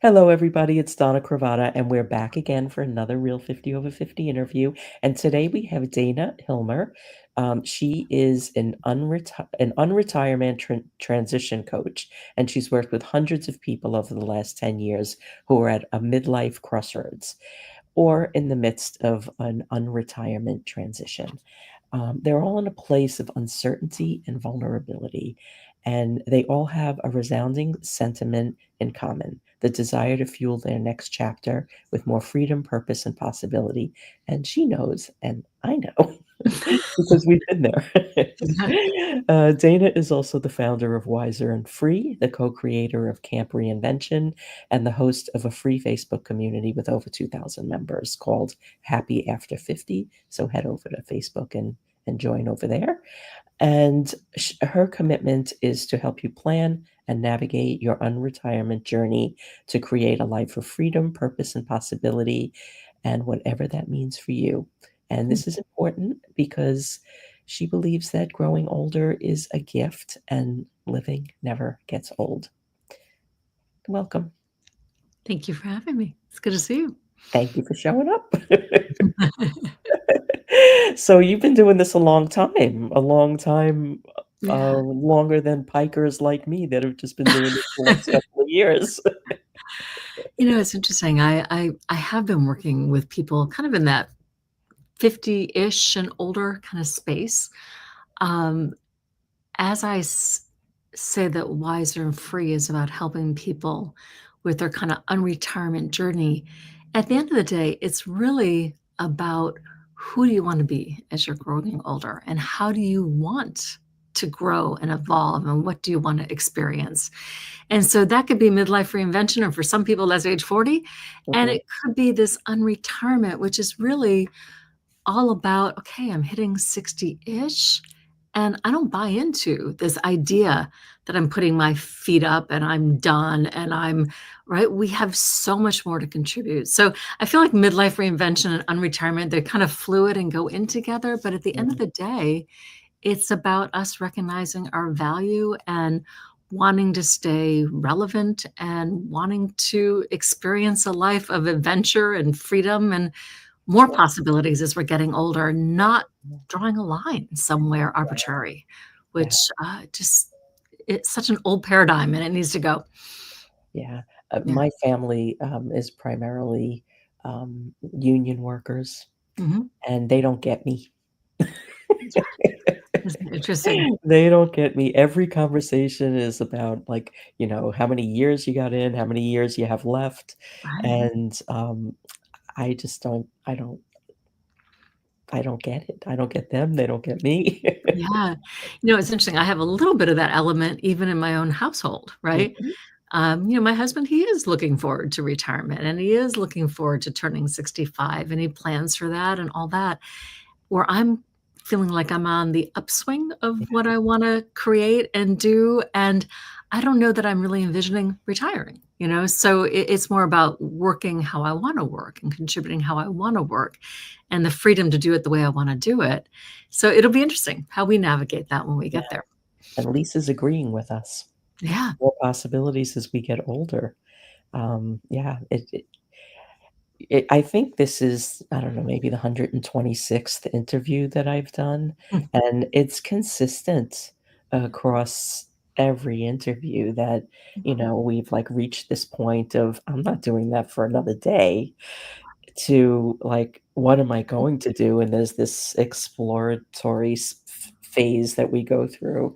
Hello, everybody. It's Donna Cravata, and we're back again for another Real 50 Over 50 interview. And today we have Dana Hilmer. She is an unretirement transition coach, and she's worked with hundreds of people over the last 10 years who are at a midlife crossroads or in the midst of an unretirement transition. They're all in a place of uncertainty and vulnerability, and they all have a resounding sentiment in common: the desire to fuel their next chapter with more freedom, purpose, and possibility. And she knows, and I know because we've been there. Yeah. Dana is also the founder of Wiser and Free, the co creator of Camp Reinvention, and the host of a free Facebook community with over 2,000 members called Happy After 50. So head over to Facebook and join over there. And her commitment is to help you plan and navigate your unretirement journey to create a life of freedom, purpose, and possibility, and whatever that means for you. And this is important because she believes that growing older is a gift and living never gets old. Welcome. Thank you for having me. It's good to see you. Thank you for showing up. So you've been doing this a long time, Yeah. longer than pikers like me that have just been doing it for the last couple of years. It's interesting. I have been working with people kind of in that 50-ish and older kind of space. Um, as I say that Wiser and Free is about helping people with their kind of unretirement journey, at the end of the day, it's really about who do you want to be as you're growing older and how do you want to grow and evolve and what do you want to experience. And so that could be midlife reinvention, or for some people, that's age 40. And Mhm. it could be this unretirement, which is really all about, okay, I'm hitting 60-ish, and I don't buy into this idea that I'm putting my feet up and I'm done and I'm right. We have so much more to contribute. So I feel like midlife reinvention and unretirement, they're kind of fluid and go in together. But at the end of Mhm. the day, it's about us recognizing our value and wanting to stay relevant and wanting to experience a life of adventure and freedom and more Sure. possibilities as we're getting older, not drawing a line somewhere arbitrary, Yeah. which just it's such an old paradigm and it needs to go. Yeah. Yeah. My family is primarily union workers, Mhm. and they don't get me. Isn't it interesting? They don't get me. Every conversation is about, like, how many years you got in, how many years you have left, Right. and I just I don't get it. I don't get them. They don't get me. Yeah. It's interesting. I have a little bit of that element even in my own household, right? Mhm. My husband, he is looking forward to retirement and he is looking forward to turning 65 and he plans for that and all that. Where I'm feeling like I'm on the upswing of Yeah, what I wanna create and do, and I don't know that I'm really envisioning retiring? So it's more about working how I wanna work and contributing how I wanna work and the freedom to do it the way I wanna do it. So it'll be interesting how we navigate that when we yeah, get there. and Lisa's agreeing with us. Yeah. More possibilities as we get older. Yeah, I think this is, I don't know, maybe the 126th interview that I've done, Mm, and it's consistent across every interview that, we've, like, reached this point of, "I'm not doing that for another day," to, like, "What am I going to do?" And there's this exploratory phase that we go through,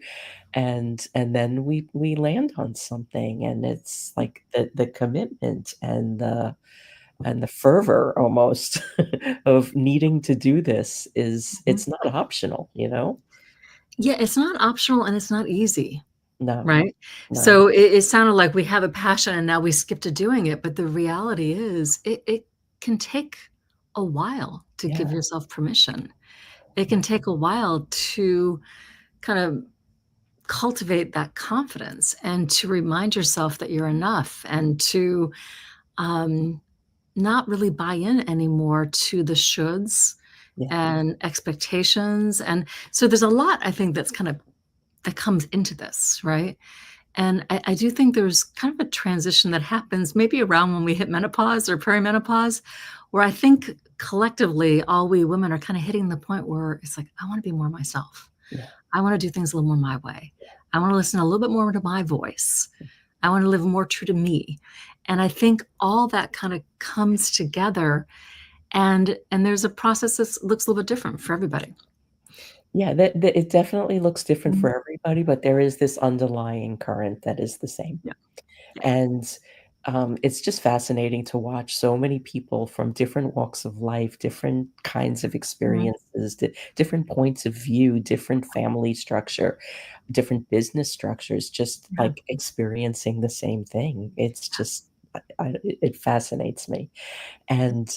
and then we land on something, and it's like the commitment and the fervor almost of needing to do this is mhm. it's not optional, you know? Yeah, it's not optional and it's not easy. No, Right? no. So it sounded like we have a passion and now we skip to doing it, but the reality is it can take a while to Yeah, give yourself permission. It yeah, can take a while to kind of cultivate that confidence and to remind yourself that you're enough and to um, not really buy in anymore to the shoulds yeah, and expectations. And so there's a lot I think that comes into this, right? And I do think there's kind of a transition that happens maybe around when we hit menopause or perimenopause, where I think collectively, all we women are kind of hitting the point where it's like, I want to be more myself. Yeah. I want to do things a little more my way. I want to listen a little bit more to my voice. I want to live more true to me. And I think all that kind of comes together, and there's a process that looks a little bit different for everybody. Yeah, that it definitely looks different Mhm. for everybody, but there is this underlying current that is the same. Yeah. Yeah. And, it's just fascinating to watch so many people from different walks of life, different kinds of Mhm. experiences, different points of view, different family structure, different business structures, just, Yeah. like, experiencing the same thing. It's just it fascinates me. And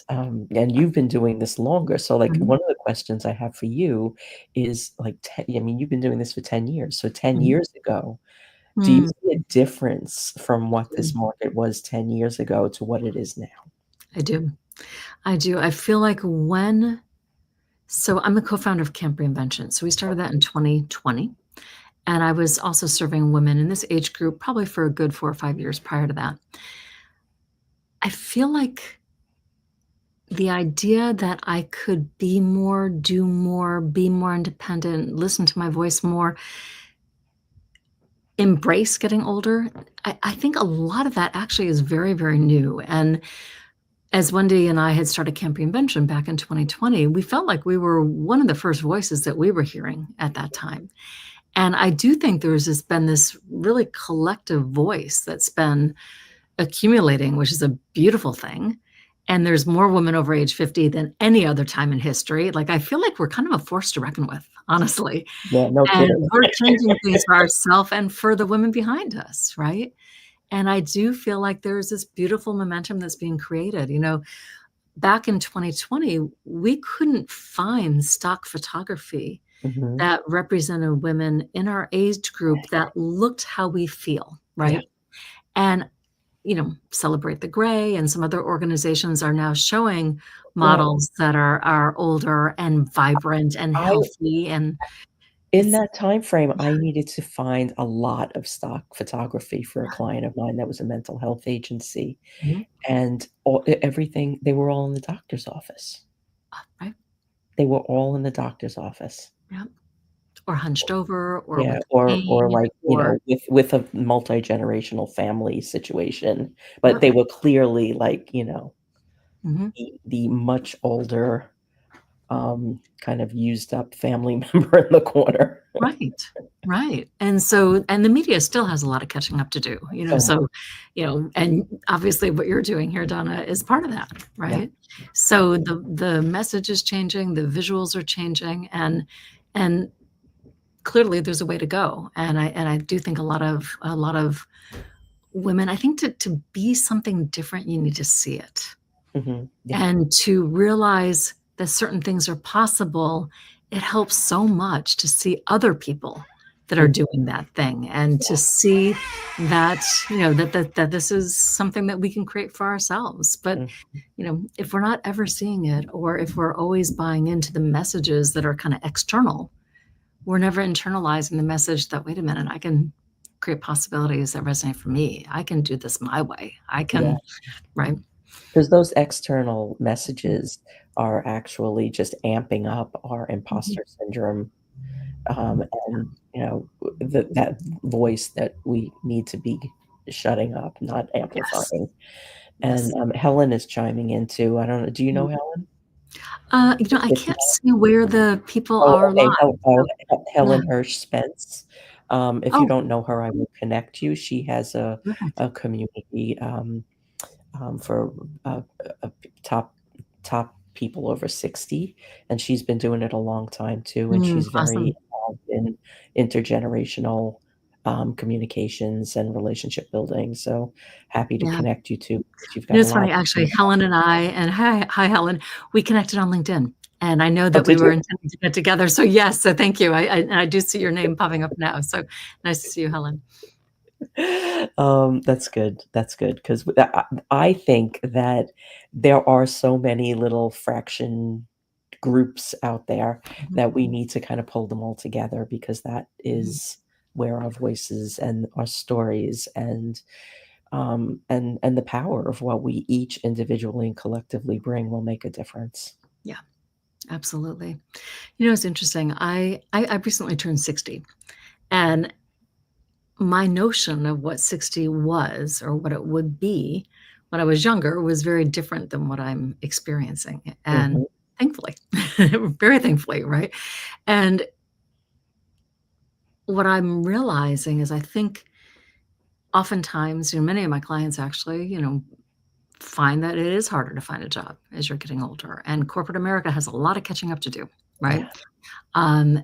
you've been doing this longer, so, like, Mhm. one of the questions I have for you is, like, I mean, you've been doing this for 10 years, so 10 Mhm. years ago, do you Mm. see a difference from what Mm. this market was 10 years ago to what it is now? I do. I do. I feel like when so I'm the co-founder of Camp Reinvention. So we started that in 2020. And I was also serving women in this age group probably for a good 4 or 5 years prior to that. I feel like the idea that I could be more, do more, be more independent, listen to my voice more, embrace getting older, I think a lot of that actually is very, very new. And as Wendy and I had started Camp Reinvention back in 2020, we felt like we were one of the first voices that we were hearing at that time. And I do think been this really collective voice that's been accumulating, which is a beautiful thing. And there's more women over age 50 than any other time in history. Like, I feel like we're kind of a force to reckon with, honestly. Yeah, no kidding. And we're changing things for ourselves and for the women behind us, right? And I do feel like there's this beautiful momentum that's being created. Back in 2020, we couldn't find stock photography Mhm. that represented women in our age group that looked how we feel, Yeah, right? And Celebrate the Gray and some other organizations are now showing well, models that are older and vibrant and I healthy, and in it's that time frame, I needed to find a lot of stock photography for a client of mine that was a mental health agency, Mhm. and everything they were all in the doctor's office. Right? They were all in the doctor's office. Yeah. Or hunched over or Yeah, with or, pain like, or with a multi-generational family situation, but Yep. they were clearly, like, Mhm. the much older, kind of used up family member in the corner. Right. Right. And the media still has a lot of catching up to do, So much. and obviously what you're doing here, Donna, is part of that, Yeah, right? So the message is changing, the visuals are changing, and clearly there's a way to go. And I do think a lot of women, I think to be something different, you need to see it. mhm, yeah, And to realize that certain things are possible, it helps so much to see other people that are mm, doing that thing, and to see that, that this is something that we can create for ourselves. But, mm, if we're not ever seeing it, or if we're always buying into the messages that are kind of external, we're never internalizing the message that, wait a minute, I can create possibilities that resonate for me. I can do this my way. I yeah. can, right? 'Cause those external messages are actually just amping up our Mhm. imposter syndrome, Mhm. and, that voice that we need to be shutting up, not Yes. amplifying. And, Yes. Helen is chiming in too. I don't know, do you know Mm. Helen? I can't see where the people Oh, are okay. live, so yeah. Helen Hirsch Spence. If you Oh, don't know her, I will connect you. She has terrific. a community, for, top people over 60, and she's been doing it a long time too, and she's very Awesome. involved in intergenerational, communications and relationship building, so happy to Yeah. connect you 2 because you've got a It's lot funny, to actually, say. Helen and I and hi, Helen, we connected on LinkedIn, and I know Oh, that we did were you? intending to get together, so yes, so thank you. I do see your name popping up now, so nice to see you, Helen. That's good 'cause I think that there are so many little fraction groups out there Mhm. that we need to kind of pull them all together because that Mhm. is where our voices and our stories and the power of what we each individually and collectively bring will make a difference. Yeah, absolutely. It's interesting. I recently turned 60, and my notion of what 60 was or what it would be when I was younger was very different than what I'm experiencing, and Mhm, thankfully, very thankfully, right? And what I'm realizing is I think oftentimes, many of my clients actually, find that it is harder to find a job as you're getting older, and corporate America has a lot of catching up to do, right? yeah, Um,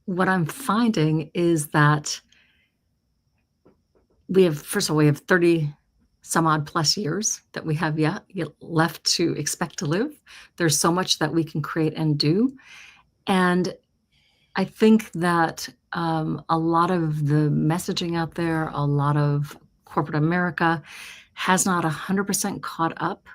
what I'm finding is that first of all, we have 30 some odd plus years that we have yet left to expect to live. There's so much that we can create and do. And I think that a lot of the messaging out there, a lot of corporate America has not 100% caught up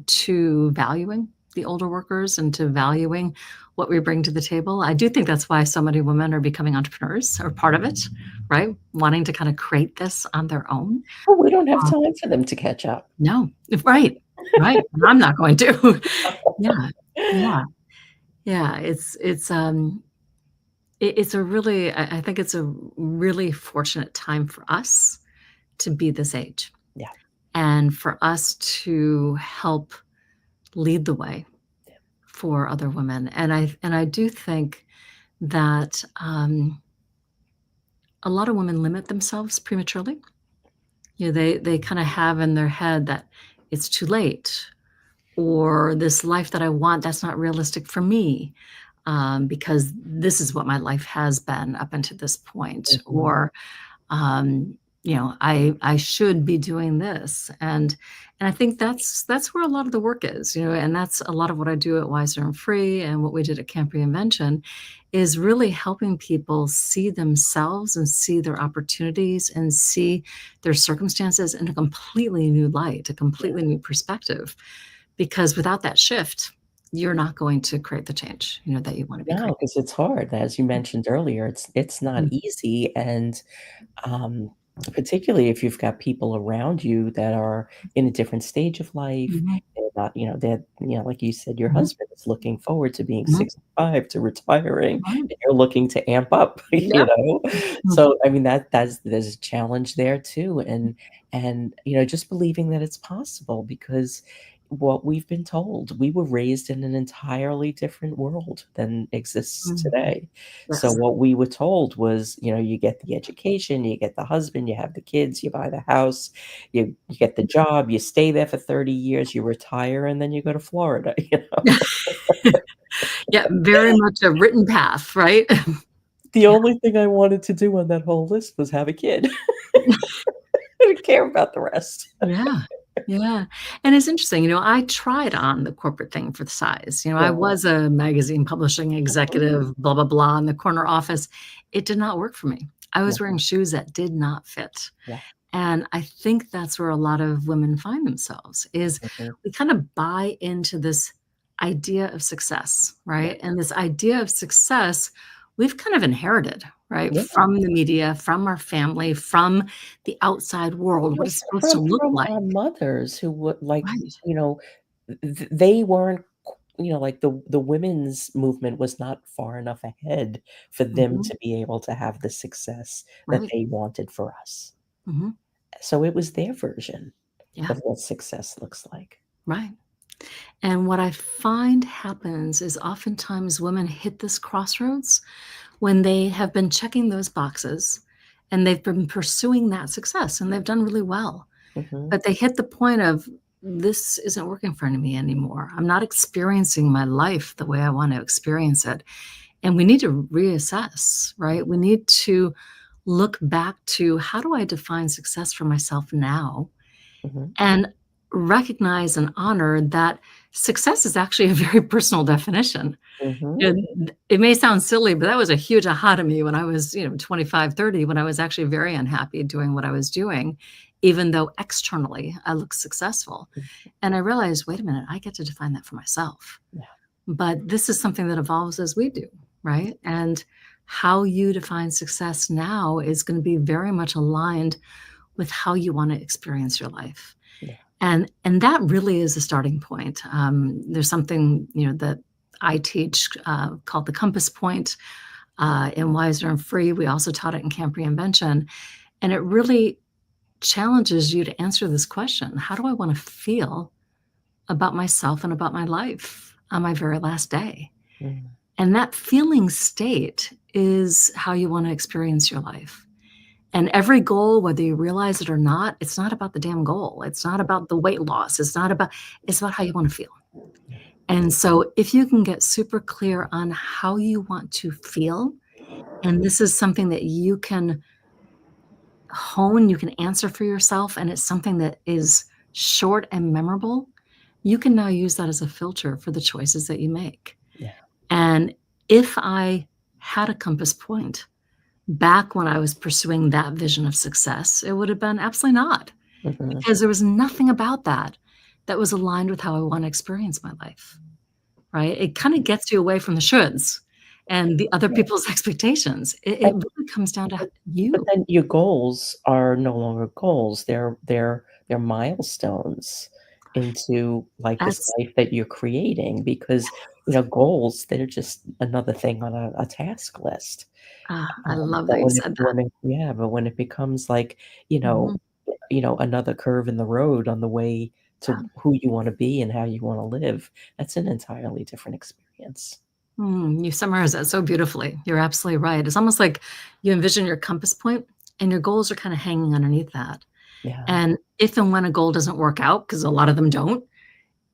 to valuing the older workers and to valuing what we bring to the table. I do think that's why so many women are becoming entrepreneurs or part of it, right? Wanting to kind of create this on their own. but we don't have Um, time for them to catch up. no, right, right. And I'm not going to. Yeah, yeah, yeah. It's a really, I think it's a really fortunate time for us to be this age Yeah, and for us to help lead the way for other women. And I do think that a lot of women limit themselves prematurely. They kind of have in their head that it's too late, or this life that I want, that's not realistic for me, because this is what my life has been up until this point, mhm, or I should be doing this, and I think that's where a lot of the work is, and that's a lot of what I do at Wiser and Free, and what we did at Camp Reinvention is really helping people see themselves and see their opportunities and see their circumstances in a completely new light, a yeah. completely new perspective. Because without that shift, you're not going to create the change, that you want to be No, creating. because it's hard, as you mentioned earlier, it's not Mhm, easy, and, um, particularly if you've got people around you that are in a different stage of life, mhm, they're not, like you said, your mhm, husband is looking forward to being mhm. 65, to retiring, Right. and you're looking to amp up, Yep. Mhm, So, I mean, there's a challenge there too, and, just believing that it's possible because what we've been told. We were raised in an entirely different world than exists mhm. today. So Yes. what we were told was, you get the education, you get the husband, you have the kids, you buy the house, you get the job, you stay there for 30 years, you retire, and then you go to Florida, Yeah, very much a written path, right? The Yeah. only thing I wanted to do on that whole list was have a kid. I didn't care about the rest. Yeah. Yeah. And it's interesting, I tried on the corporate thing for the size. I Right. was a magazine publishing Mhm. executive, blah, blah, blah, in the corner office. It did not work for me. I Yeah, was wearing shoes that did not fit. yeah. And I think that's where a lot of women find themselves is Mhm. we kind of buy into this idea of success, Yeah. right? And this idea of success we've kind of inherited, right? Yeah. From the media, from our family, from the outside world, what it's supposed to look From like. our mothers who would Right. you know, they weren't like, the women's movement was not far enough ahead for them Mhm. to be able to have the success that Right. they wanted for us. Mhm. So it was their version Yeah. of what success looks like. Right. And what I find happens is oftentimes women hit this crossroads when they have been checking those boxes and they've been pursuing that success and they've done really well. Mhm, But they hit the point of, this isn't working for me anymore. I'm not experiencing my life the way I want to experience it. And we need to reassess, right? We need to look back to, how do I define success for myself now? mhm, And recognize and honor that success is actually a very personal definition. mhm. And it may sound silly, but that was a huge aha to me when I was, 25, 30, when I was actually very unhappy doing what I was doing, even though externally I looked successful. And I realized, wait a minute, I get to define that for myself. Yeah, But this is something that evolves as we do, right? And how you define success now is going to be very much aligned with how you want to experience your life. Yeah. And that really is a starting point. There's something, that I teach called the compass point in Wiser and Free. We also taught it in Camp Reinvention. And it really challenges you to answer this question: how do I want to feel about myself and about my life on my very last day? Mm. And that feeling state is how you want to experience your life. And every goal, whether you realize it or not, it's not about the damn goal. It's not about the weight loss. It's about how you want to feel. And so if you can get super clear on how you want to feel, and this is something that you can hone, you can answer for yourself, and it's something that is short and memorable, you can now use that as a filter for the choices that you make. Yeah. And if I had a compass point back when I was pursuing that vision of success, it would have been absolutely not, Mhm. because there was nothing about that that was aligned with how I want to experience my life, right? It kind of gets you away from the shoulds and the other Yeah. people's expectations. It And really comes down to but but you. then your goals are no longer goals, they're milestones into, like, this That's life that you're creating because, goals, they're just another thing on a task list. I love But that you said that. when it becomes like, you know Mhm. another curve in the road on the way to who you wanna be and how you wanna live, that's an entirely different experience. You summarize that so beautifully. You're absolutely right. It's almost like you envision your compass point and your goals are kind of hanging underneath that. Yeah. And if and when a goal doesn't work out, because a lot of them don't,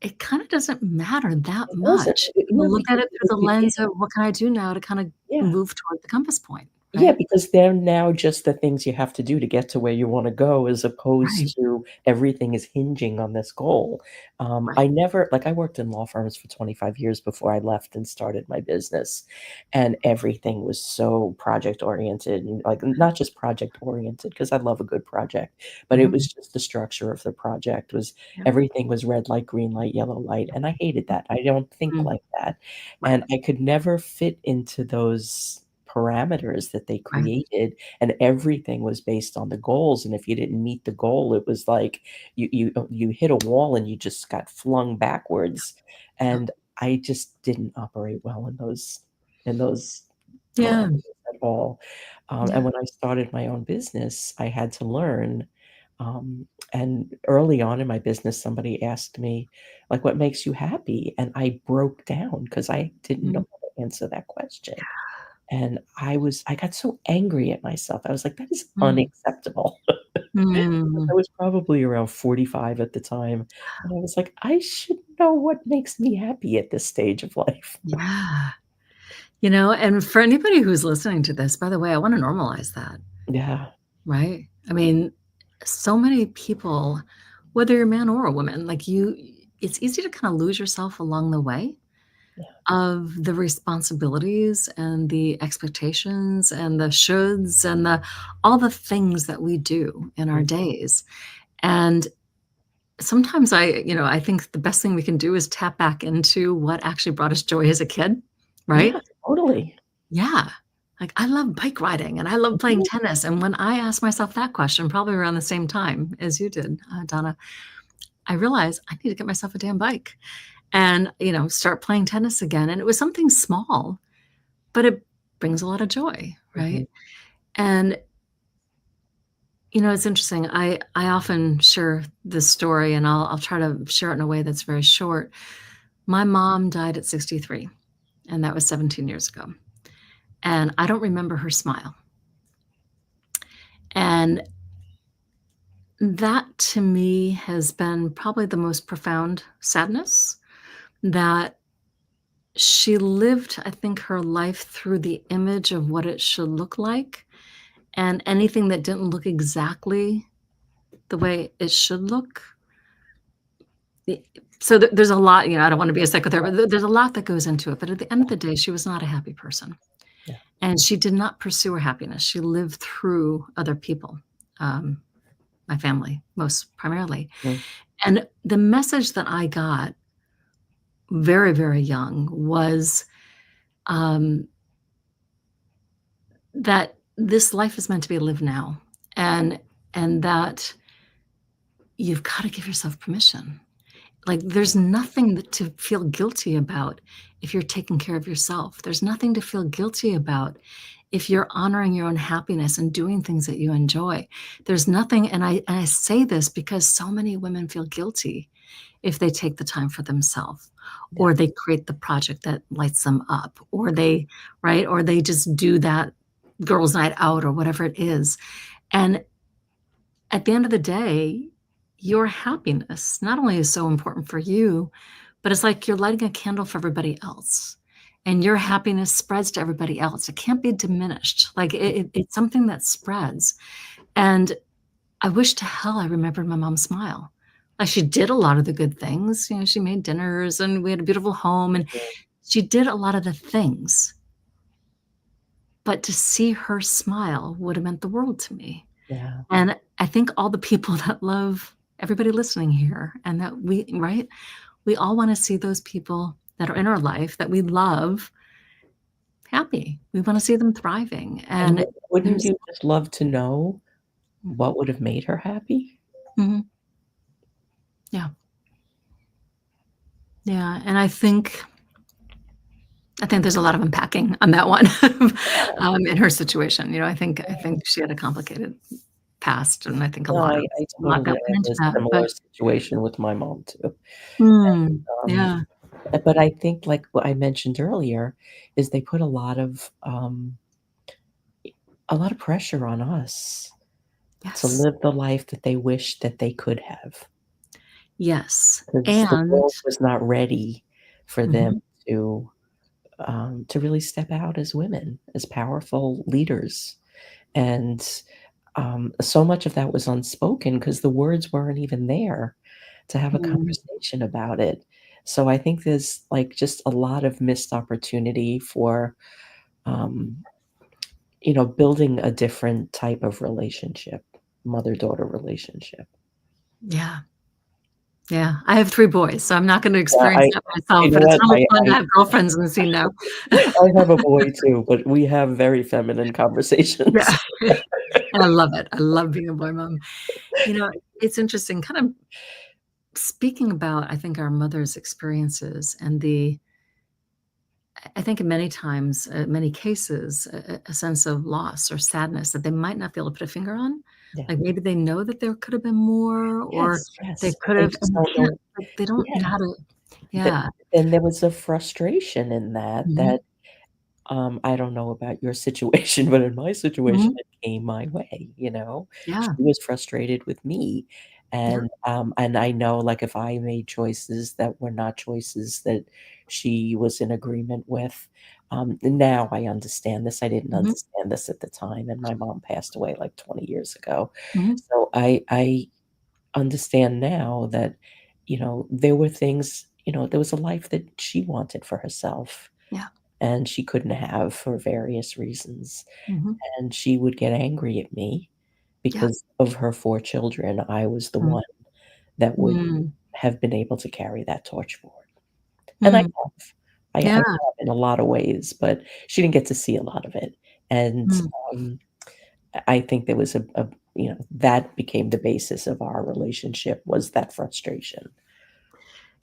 it kind of doesn't matter that It doesn't. much. Yeah, You look at because it through the lens of what can I do now to kind of yeah. move toward the compass point, Yeah, right? because they're now just the things you have to do to get to where you wanna go as Right, opposed to everything is hinging on this goal. right. I never like, I worked in law firms for 25 years before I left and started my business, and everything was so project-oriented and, like, not just project-oriented, because I love a good project, but it Mhm. was just the structure of the project was Yep. everything was red light, green light, yellow light, and I hated that. I don't think Mhm. like that, Right, and I could never fit into those parameters that they right. created, and everything was based on the goals, and if you didn't meet the goal, it was like you hit a wall and you just got flung backwards, Yep. and I just didn't operate well in those Yeah, parameters at all, and yeah. when I started my own business, I had to learn, and early on in my business, somebody asked me, like, "What makes you happy?" And I broke down because I didn't Mhm. know how to answer that question. And I got so angry at myself. I was like, "That is Mm. unacceptable." I Mm. was probably around 45 at the time, and I was like, "I should know what makes me happy at this stage of life." Yeah. And for anybody who's listening to this, by the way, I wanna normalize that, Yeah, right? I mean, so many people, whether you're a man or a woman, like it's easy to kinda lose yourself along the way yeah, of the responsibilities and the expectations and the shoulds and the all the things that we do in our mm, days. And sometimes I think the best thing we can do is tap back into what actually brought us joy as a kid, right? yeah, totally. Yeah. Like, I love bike riding and I love playing Mhm, tennis, and when I asked myself that question, probably around the same time as you did, Donna, I realized I need to get myself a damn bike and, start playing tennis again, and it was something small, but it brings a lot of joy, mhm, right? And, it's interesting, I often share this story, and I'll try to share it in a way that's very short. My mom died at 63, and that was 17 years ago, and I don't remember her smile, and that to me has been probably the most profound sadness that she lived, I think, her life through the image of what it should look like, and anything that didn't look exactly the way it should look. The so there's a lot, I don't wanna be a psychotherapist, but there's a lot that goes into it, but at the end of the day, she was not a happy person, yeah, and she did not pursue her happiness. She lived through other people, um, my family, most primarily, mm, and the message that I got very, very young was, um, that this life is meant to be lived now, and that you've got to give yourself permission. Like, there's nothing to feel guilty about if you're taking care of yourself. There's nothing to feel guilty about if you're honoring your own happiness and doing things that you enjoy. There's nothing, and I say this because so many women feel guilty if they take the time for themselves, Yeah. or they create the project that lights them up, or they, right, or they just do that girls' night out or whatever it is. And at the end of the day, your happiness not only is so important for you, but it's like you're lighting a candle for everybody else. And your happiness spreads to everybody else. It can't be diminished. Like it's something that spreads. And I wish to hell I remembered my mom's smile. Like, she did a lot of the good things. You know, she made dinners and we had a beautiful home and she did a lot of the things. But to see her smile would have meant the world to me. Yeah. And I think all the people that love everybody listening here, and that we, right? We all want to see those people that are in our life that we love happy. We want to see them thriving. And And wouldn't there's, you just love to know what would have made her happy? mhm, yeah. Yeah. And I think there's a lot of unpacking on that one, in her situation. You know, I think she had a complicated past, and I think No, I a lot totally got went have into a that. similar But situation with my mom too. Um, yeah, but I think, like what I mentioned earlier, is they put a lot of pressure on us to yes, live the life that they wish that they could have, yes, because the and world was not ready for them mhm, to really step out as women, as powerful leaders. And so much of that was unspoken because the words weren't even there to have a mm, conversation about it. So I think there's like just a lot of missed opportunity for, um, building a different type of relationship, mother-daughter relationship. yeah, yeah. I have 3 boys, so I'm not gonna Yeah, experience that you myself, know but it's what? really fun to have girlfriends in the scene now. I have a boy too, but we have very feminine conversations. Yeah, and I love it. I love being a boy mom. You know, it's interesting, kind of speaking about, I think, our mothers' experiences and I think in many times, many cases, a sense of loss or sadness that they might not be able to put a finger on. Yeah. Like, maybe they know that there could have been more, or Yes, they yes, but could they have, just and don't they can't, know. like, they don't know Yeah. how to. Th Yeah. then there was a frustration in that, Mhm, I don't know about your situation, but in my situation, mhm. it came my way, you know? She Yeah, was frustrated with me, yeah, and I know, like, if I made choices that were not choices that she was in agreement with, now I understand this. I didn't mhm, understand this at the time, and my mom passed away, like, 20 years ago. mhm. So I understand now that, there were things, there was a life that she wanted for herself Yeah, and she couldn't have for various reasons. mhm. And she would get angry at me Yeah, because of her 4 children. I was the mm, one that would mm, have been able to carry that torch forward. And I mm, have. I yeah, have in a lot of ways, but she didn't get to see a lot of it. And, mm. um, I think there was that became the basis of our relationship was that frustration.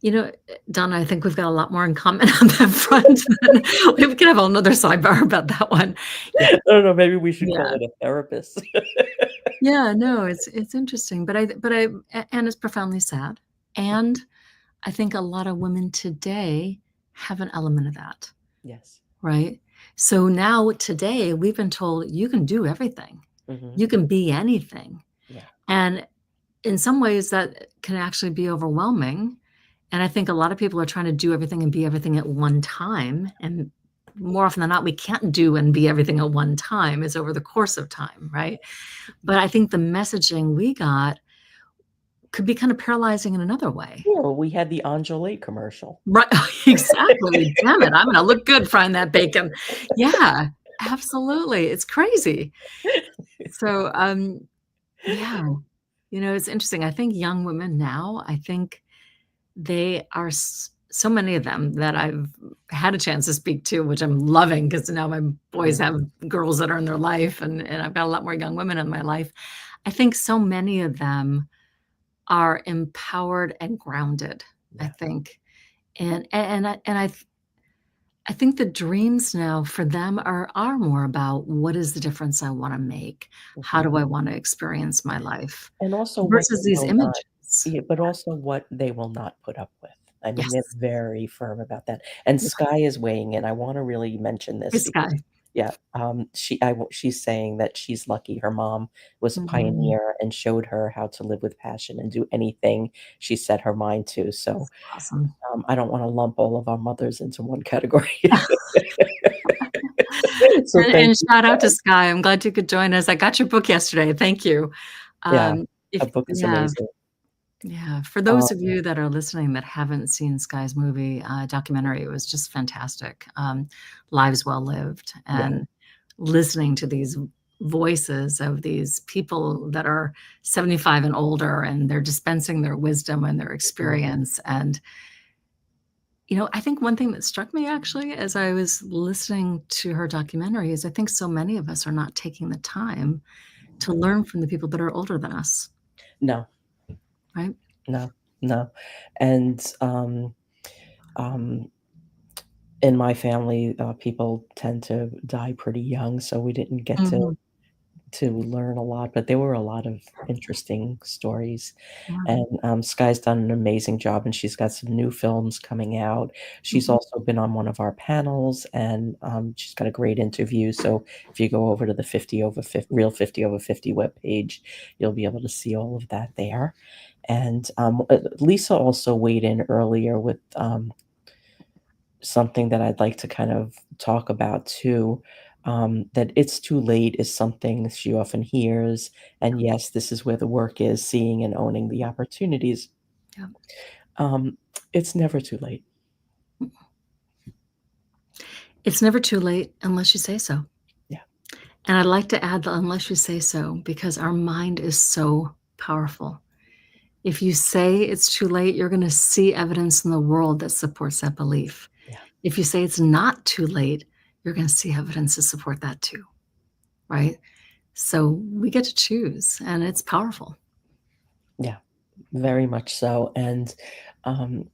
You know, Donna, I think we've got a lot more in common on that front than we can have a whole 'nother sidebar about that one. I don't know, maybe we should call Yeah. it a therapist. Yeah, no, it's interesting, and it's profoundly sad, and I think a lot of women today have an element of that, Yes. right? So now today, we've been told, "You can do everything. Mhm. You can be anything." Yeah. And in some ways, that can actually be overwhelming, and I think a lot of people are trying to do everything and be everything at one time, and more often than not, we can't do and be everything at one time. It's over the course of time, right? But I think the messaging we got could be kind of paralyzing in another way. Yeah, well, we had the Enjolé commercial. Right, exactly, damn it, I'm gonna look good frying that bacon. Yeah, absolutely, it's crazy. So, yeah, you know, it's interesting. I think young women now, I think they are so many of them that I've had a chance to speak to, which I'm loving because now my boys Mhm. have girls that are in their life, and I've got a lot more young women in my life. I think so many of them are empowered and grounded, I Yeah. think. And I think the dreams now for them are more about what is the difference I wanna make? How Mhm. do I wanna experience my life? And also what Versus they these will not, images. yeah, but also what they will not put up with. I mean, they're Yes. very firm about that. And Yeah. Sky is weighing in. I wanna really mention this This because, guy. yeah, she's saying that she's lucky her mom was a Mhm. pioneer and showed her how to live with passion and do anything she set her mind to. So, Awesome. I don't wanna lump all of our mothers into one category. So thank And you, shout out to Sky. Sky. I'm glad you could join us. I got your book yesterday. Thank you. Yeah, If that book is yeah, amazing. yeah. For Um, those of you that are listening that haven't seen Sky's movie, documentary, it was just fantastic. Lives well lived, yeah, and listening to these voices of these people that are 75 and older, and they're dispensing their wisdom and their mhm, experience. And I think one thing that struck me actually as I was listening to her documentary is I think so many of us are not taking the time to learn from the people that are older than us, no. right? No, no, and, um, in my family, people tend to die pretty young, so we didn't get Mhm. to learn a lot, but there were a lot of interesting stories, Yeah. and, Skye's done an amazing job, and she's got some new films coming out. She's Mhm. also been on one of our panels, and, she's got a great interview, so if you go over to the 50 over 50 Real 50 over 50 webpage, you'll be able to see all of that there, and, Lisa also weighed in earlier with, something that I'd like to kind of talk about too, that it's too late is something she often hears, and yes, this is where the work is, seeing and owning the opportunities. Yeah. Um, it's never too late. It's never too late unless you say so. Yeah. And I'd like to add the unless you say so because our mind is so powerful. If you say it's too late, you're going to see evidence in the world that supports that belief. Yeah. If you say it's not too late, you're going to see evidence to support that too, right? So we get to choose, and it's powerful. Yeah. Very much so, um,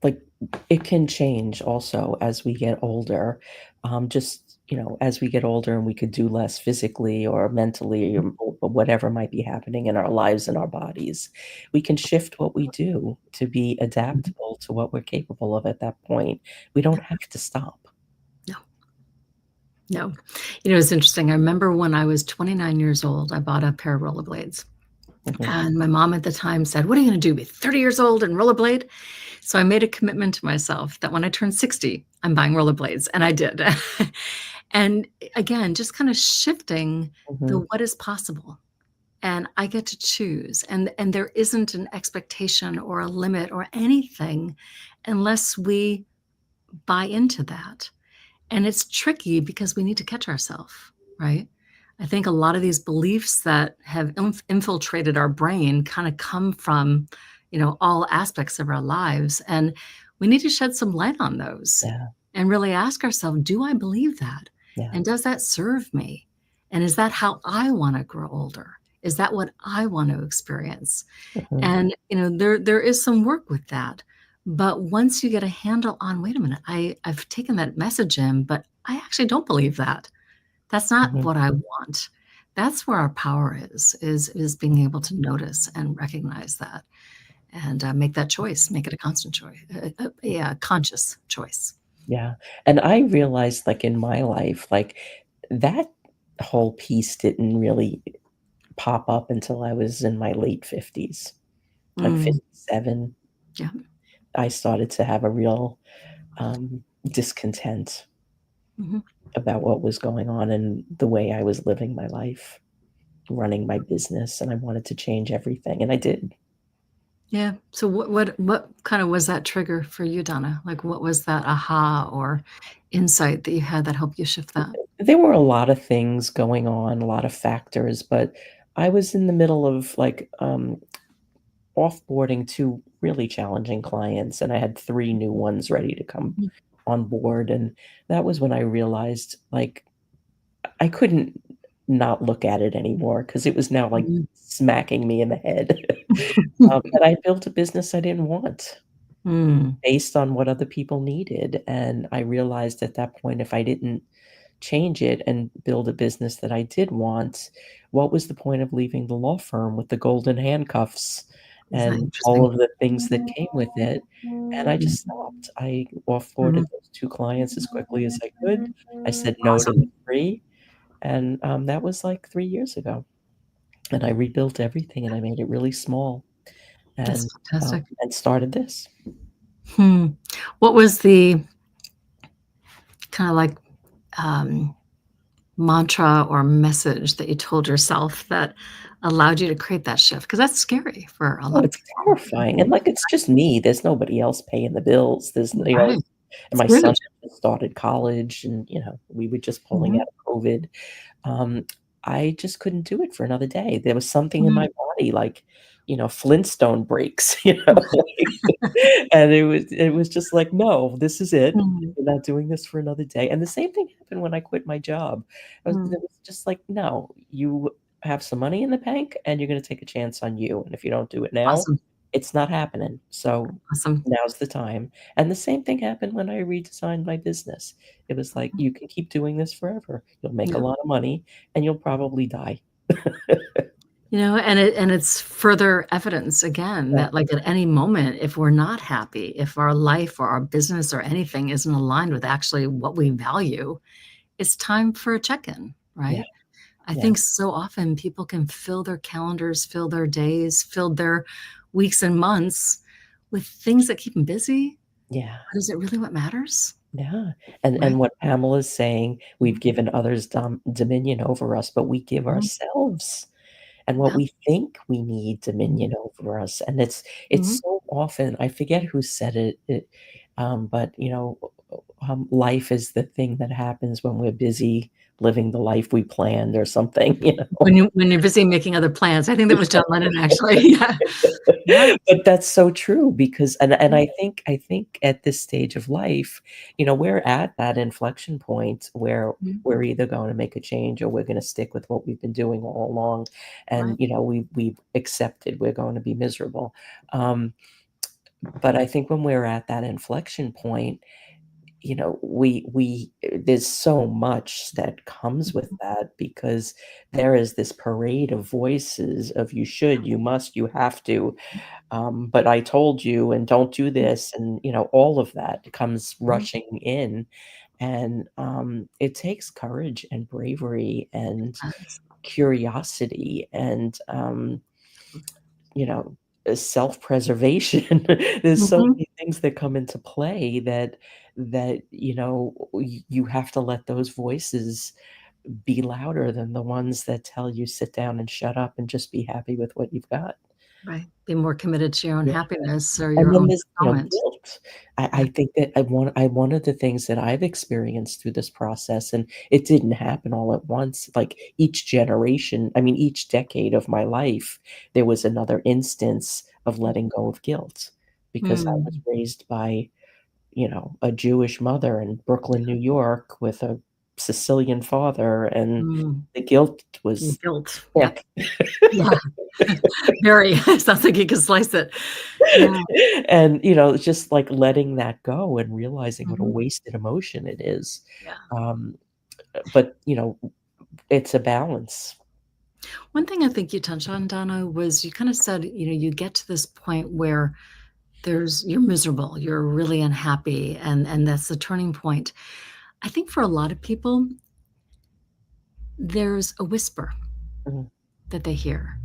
like, it can change also as we get older, just, as we get older and we could do less physically or mentally or whatever might be happening in our lives and our bodies, we can shift what we do to be Mhm. adaptable to what we're capable of at that point. We don't Yep. have to stop. No, no. It's interesting. I remember when I was 29 years old, I bought a pair of rollerblades. Mhm. And my mom at the time said, "What are you going to do? Be 30 years old and rollerblade?" So I made a commitment to myself that when I turned 60, I'm buying rollerblades. And I did. And again, just kind of shifting the Mhm. what is possible. And I get to choose. And there isn't an expectation or a limit or anything unless we buy into that. And it's tricky because we need to catch ourselves, right? I think a lot of these beliefs that have infiltrated our brain kind of come from, all aspects of our lives. And we need to shed some light on those Yeah, and really ask ourselves, do I believe that? yeah. And does that serve me? And is that how I want to grow older? Is that what I want to experience? Mhm. And, there is some work with that. But once you get a handle on, wait a minute, I've taken that message in, but I actually don't believe that. That's not Mhm. what I want. That's where our power is being able to notice and recognize that and make that choice, make it a constant choice, a conscious choice. Yeah, and I realized, like, in my life, like, that whole piece didn't really pop up until I was in my late 50s. I'm Mm, 57. yeah. I started to have a real, discontent Mhm. about what was going on and the way I was living my life, running my business, and I wanted to change everything, and I did. Yeah. So what kind of was that trigger for you, Donna? Like, what was that aha or insight that you had that helped you shift that? There were a lot of things going on, a lot of factors, but I was in the middle of, like, offboarding 2 really challenging clients, and I had 3 new ones ready to come Mhm. on board, and that was when I realized, like, I couldn't not look at it anymore because it was now, like, Mhm. smacking me in the head. That I built a business I didn't want Mm, based on what other people needed, and I realized at that point if I didn't change it and build a business that I did want, what was the point of leaving the law firm with the golden handcuffs isn't that and all interesting? of the things that came with it? And I Mm, just stopped. I offboarded mhm. those 2 clients as quickly as I could. I said no to the Awesome. 3, and, that was, like, 3 years ago, and I rebuilt everything, and I made it really small That's fantastic. and started this. Hmm. What was the kinda like, um, mantra or message that you told yourself that allowed you to create that shift? Because that's scary for a Oh, lot of it's people. terrifying, and, like, it's just me, there's nobody else paying the bills, there's n Right. and It's my son huge. had just started college, and, we were just pulling Mhm. out of COVID. Um, I just couldn't do it for another day. There was something in Mhm. my body like, Flintstone breaks, like, and it was just like, "No, this is it. Mhm. We're not doing this for another day." And the same thing happened when I quit my job. Mm. It was just like, "No, you have some money in the bank, and you're gonna take a chance on you, and if you don't do it now, Awesome. it's not happening. So Awesome. now's the time." And the same thing happened when I redesigned my business. It was like, "You can keep doing this forever. You'll make a Yeah. lot of money, and you'll probably die." And it's further evidence again Yeah, that, like, at any moment, if we're not happy, if our life or our business or anything isn't aligned with actually what we value, it's time for a check-in, yeah, right? I yeah, think so often people can fill their calendars, fill their days, fill their weeks and months with things that keep them busy, yeah, but is it really what matters? yeah, and Right? what Pamela's saying, Mhm, we've given others dominion over us, but we give mhm, ourselves and what yeah, we think we need mhm, dominion over us, and it's mhm, so often I forget who said but, life is the thing that happens when we're busy living the life we planned or something, you know? when you're busy making other plans. I think that was John Lennon actually, yeah. Yeah. But that's so true because and Mhm, I think at this stage of life, we're at that inflection point where mhm, we're either gonna make a change or we're gonna stick with what we've been doing all along, and, right. we've accepted we're going to be miserable. Um, but I think when we're at that inflection point, we there's so much that comes with Mhm, that because there is this parade of voices of you should, you must, you have to, but I told you and don't do mhm, this, and all of that comes mhm. rushing in, and it takes courage and bravery and Yes. curiosity and you know self-preservation. There's so Mhm. many things that come into play that you have to let those voices be louder than the ones that tell you sit down and shut up and just be happy with what you've got. Right. Be more committed to your own happiness or And your then own there's, fulfillment. guilt. I Yeah. I think that one of the things that I've experienced through this process, and it didn't happen all at once, like, each generation I mean, each decade of my life, there was another instance of letting go of guilt, because I was Mm. raised by, a Jewish mother in Brooklyn, New York, with a Sicilian father, and Mm. the guilt The was guilt. Yep. thick. Yeah. Very. Sounds like you could slice it. Yeah. And, just, like, letting that go and realizing what a Mhm. wasted emotion it is. Yeah. Um, but, it's a balance. One thing I think you touched on, Donna, was you kinda said, you get to this point where you're miserable, you're really unhappy, and that's the turning point. I think for a lot of people, there's a whisper Mhm, that they hear.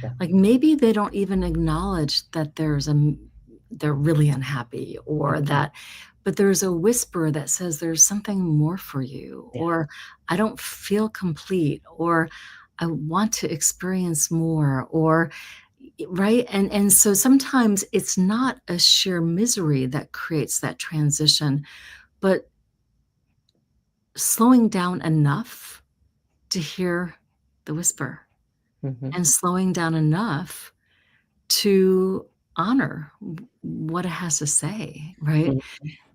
yeah, Like, maybe they don't even acknowledge that they're really unhappy mm, or that but there's a whisper that says there's something more for you, yeah, or I don't feel complete, or I want to experience more, or right? And so sometimes it's not a sheer misery that creates that transition, but slowing down enough to hear the whisper mhm, and slowing down enough to honor what it has to say, right? Mhm.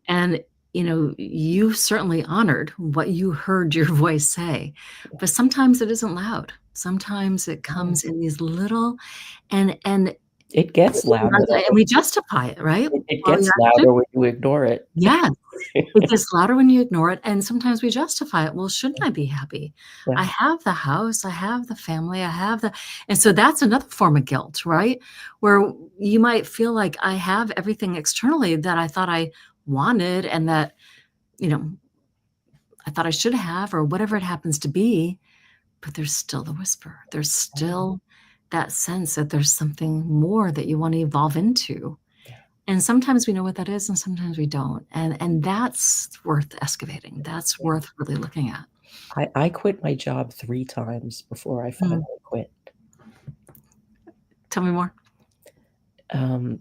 And, you certainly honored what you heard your voice say, but sometimes it isn't loud. Sometimes it No, comes in these little and it gets louder and though. we justify it, right? It Well, you gets have to. louder when you ignore it. Yes. It gets louder when you ignore it, and sometimes we justify it. "Well, shouldn't I be happy? I Yeah, have the house, I have the family, I have the" and so that's another form of guilt, right? Where you might feel like, "I have everything externally that I thought I wanted and that, you know, I thought I should have," or whatever it happens to be, but there's still the whisper. There's yeah, still that sense that there's something more that you wanna evolve into. yeah. And sometimes we know what that is and sometimes we don't, and that's worth excavating. That's worth really looking at. I quit my job 3 times before I finally Mm. quit. Tell me more. Um,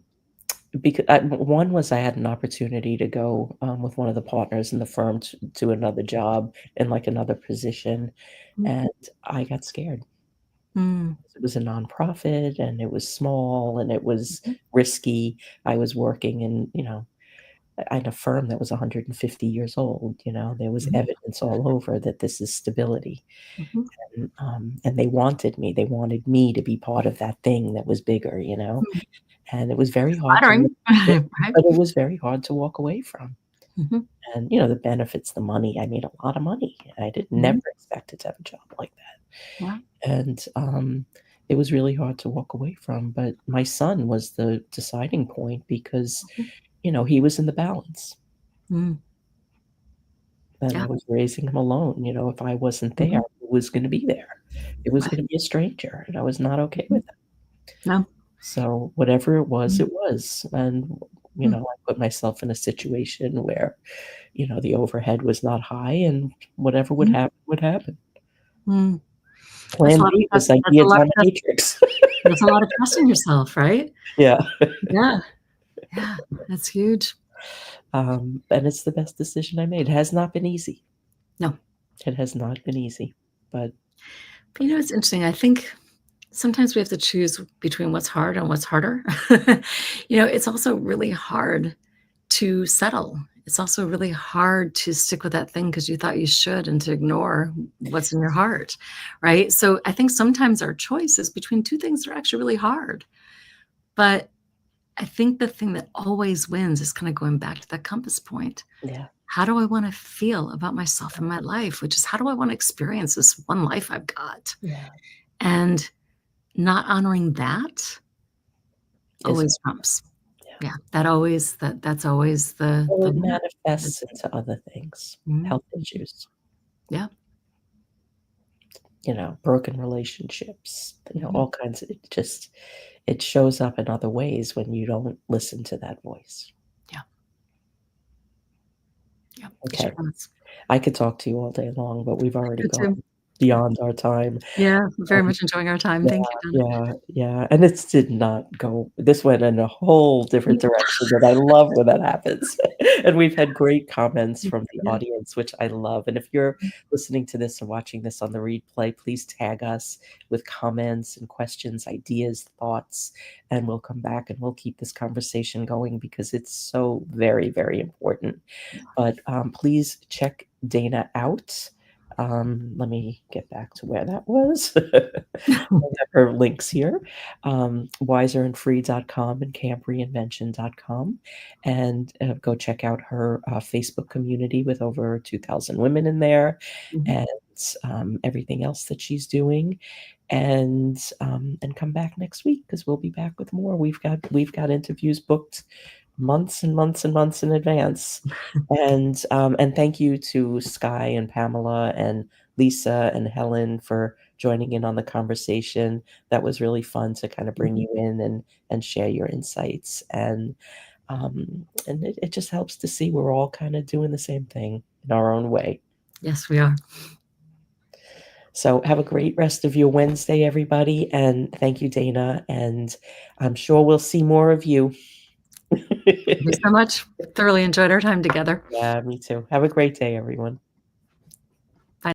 Becau one was I had an opportunity to go, with one of the partners in the firm to another job in, like, another position, Mm, and I got scared. mm, It was a nonprofit, and it was small, and it was mhm, risky. I was working in, at a firm that was 150 years old, there was mhm, evidence all over that this is stability, mhm. and they wanted me to be part of that thing that was bigger, Mm. and it was very hard to Flattering, yeah, right? but it was very hard to walk away from, Mhm, and, the benefits, the money, I made a lot of money. I did never mhm. expected to have a job like that, Yeah. and, it was really hard to walk away from, but my son was the deciding point because, Mhm. he was in the balance. Mm. And Yeah. I was raising him alone, if I wasn't there, Mhm. who was gonna be there? It was Right. gonna be a stranger, and I was not okay Mhm. with it. No. So, whatever Mm, it was, and, mm, I put myself in a situation where, the overhead was not high, and whatever mhm, would happen. mm. That's a Plan lot of B was trust. That's a idea lot of trust. dominatrix. That's a lot of trust in yourself, right? Yeah. Yeah. Yeah. That's huge. And it's the best decision I made. It has not been easy. No. It has not been easy, but But it's interesting. I think sometimes we have to choose between what's hard and what's harder. It's also really hard to settle. It's also really hard to stick with that thing because you thought you should and to ignore what's in your heart, right? So I think sometimes our choice is between two things that are actually really hard. But I think the thing that always wins is kind of going back to that compass point. yeah. How do I want to feel about myself and my life? Which is how do I want to experience this one life I've got? Yeah. And not honoring that Is always trumps. yeah. Yeah, that's always Well, the it winner. manifests into other things, Mhm, health mhm. issues, Yeah, broken relationships, mhm. all kinds of it shows up in other ways when you don't listen to that voice. Yeah, yeah, it sure Okay. does. I could talk to you all day long, but we've already You gone too. beyond our time. Yeah, very Um, much enjoying our time. yeah, Thank you, Donna. yeah, yeah, and this did not go this went in a whole different direction, and I love when that happens. And we've had great comments from the Yeah. audience, which I love, and if you're listening to this or watching this on the replay, please tag us with comments and questions, ideas, thoughts, and we'll come back and we'll keep this conversation going because it's so very, very important. But, please check Dana out. Let me get back to where that was. I have her links here, wiserandfree.com and campreinvention.com, and, go check out her, Facebook community with over 2,000 women in there, Mhm. and, everything else that she's doing, and come back next week because 'cause we'll be back with more. We've got interviews booked months and months and months in advance, and thank you to Sky and Pamela and Lisa and Helen for joining in on the conversation. That was really fun to kind of bring Mhm. you in and share your insights, and it just helps to see we're all kinda doing the same thing in our own way. Yes, we are. So have a great rest of your Wednesday, everybody, and thank you, Dana, and I'm sure we'll see more of you. Thank you so much. Thoroughly enjoyed our time together. Yeah, me too. Have a great day, everyone.